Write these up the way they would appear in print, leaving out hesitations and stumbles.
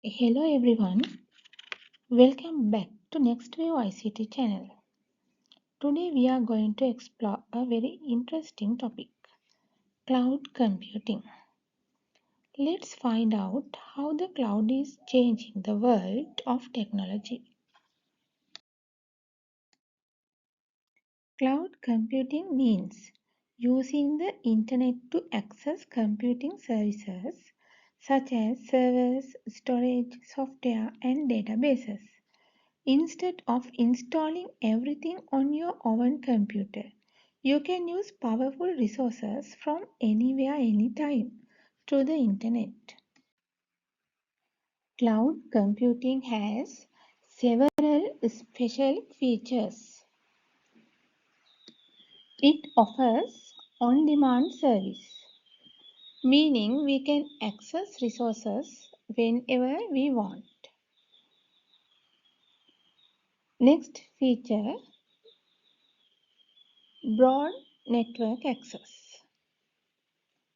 Hello everyone, welcome back to Next Wave ICT channel. Today we are going to explore a very interesting topic, cloud computing. Let's find out how the cloud is changing the world of technology. Cloud computing means using the internet to access computing services such as servers, storage, software and databases. Instead of installing everything on your own computer, you can use powerful resources from anywhere, anytime through the internet. Cloud computing has several special features. It offers on-demand service, meaning we can access resources whenever we want. Next feature, broad network access.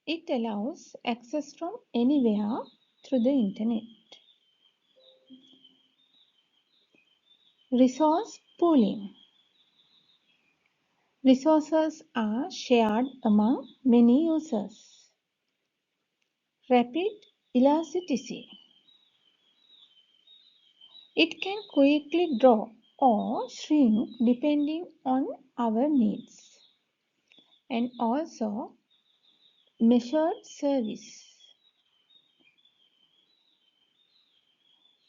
It allows access from anywhere through the internet. Resource pooling. Resources are shared among many users. Rapid elasticity. It can quickly grow or shrink depending on our needs. And also measured service.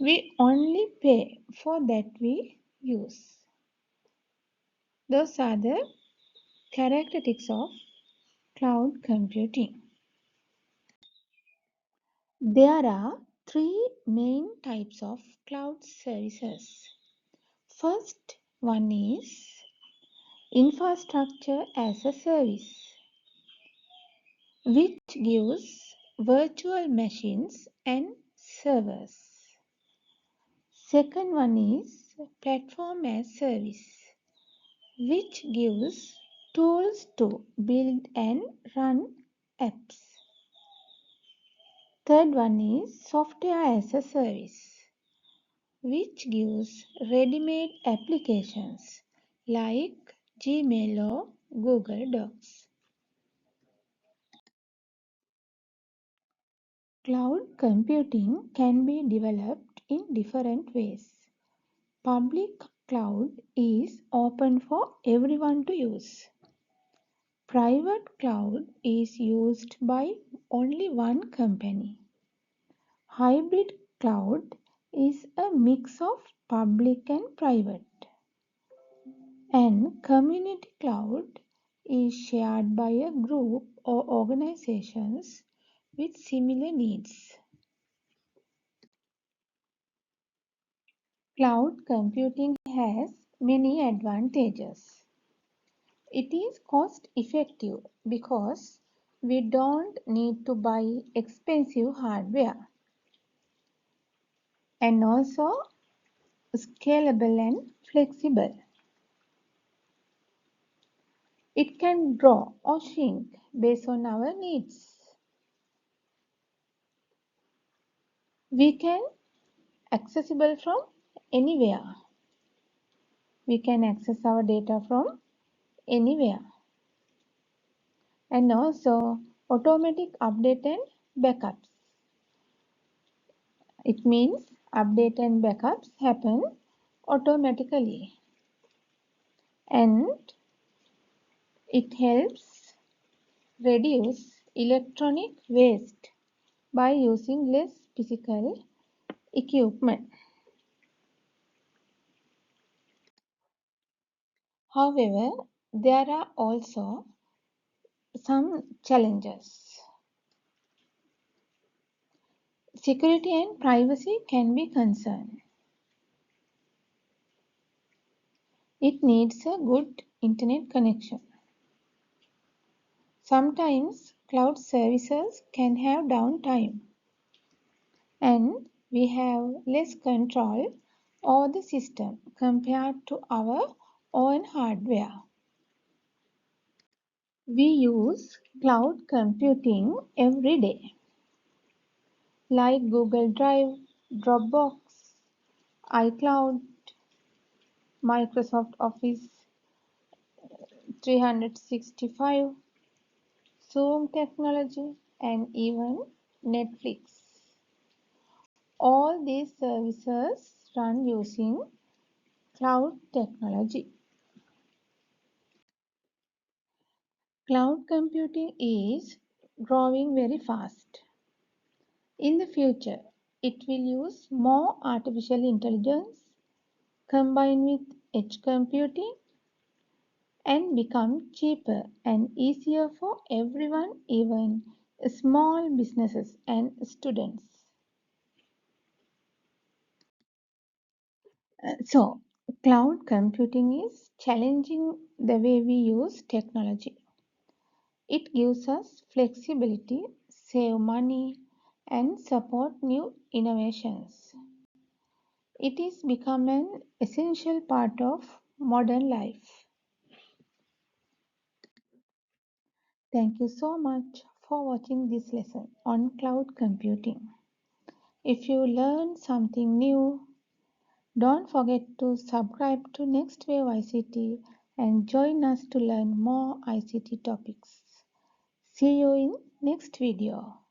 We only pay for that we use. Those are the characteristics of cloud computing. There are three main types of cloud services. First one is infrastructure as a service, which gives virtual machines and servers. Second one is platform as service, which gives tools to build and run apps. Third one is software as a service, which gives ready-made applications like Gmail or Google Docs. Cloud computing can be developed in different ways. Public cloud is open for everyone to use. Private cloud is used by only one company. Hybrid cloud is a mix of public and private. And community cloud is shared by a group or organizations with similar needs. Cloud computing has many advantages. It is cost effective because we don't need to buy expensive hardware, and also scalable and flexible. It can grow or shrink based on our needs. We can accessible from anywhere. We can access our data from anywhere. And also automatic update and backups. It means update and backups happen automatically. And it helps reduce electronic waste by using less physical equipment. However, there are also some challenges. Security and privacy can be concerned. It needs a good internet connection. Sometimes cloud services can have downtime and we have less control over the system compared to our own hardware. We use cloud computing every day, like Google Drive, Dropbox, iCloud, Microsoft Office 365, Zoom technology, and even Netflix. All these services run using cloud technology. Cloud computing is growing very fast. In the future, it will use more artificial intelligence combined with edge computing and become cheaper and easier for everyone, even small businesses and students. So, cloud computing is challenging the way we use technology. It gives us flexibility, save money, and support new innovations. It is become an essential part of modern life. Thank you so much for watching this lesson on cloud computing. If you learned something new, don't forget to subscribe to Next Wave ICT and join us to learn more ICT topics. See you in next video.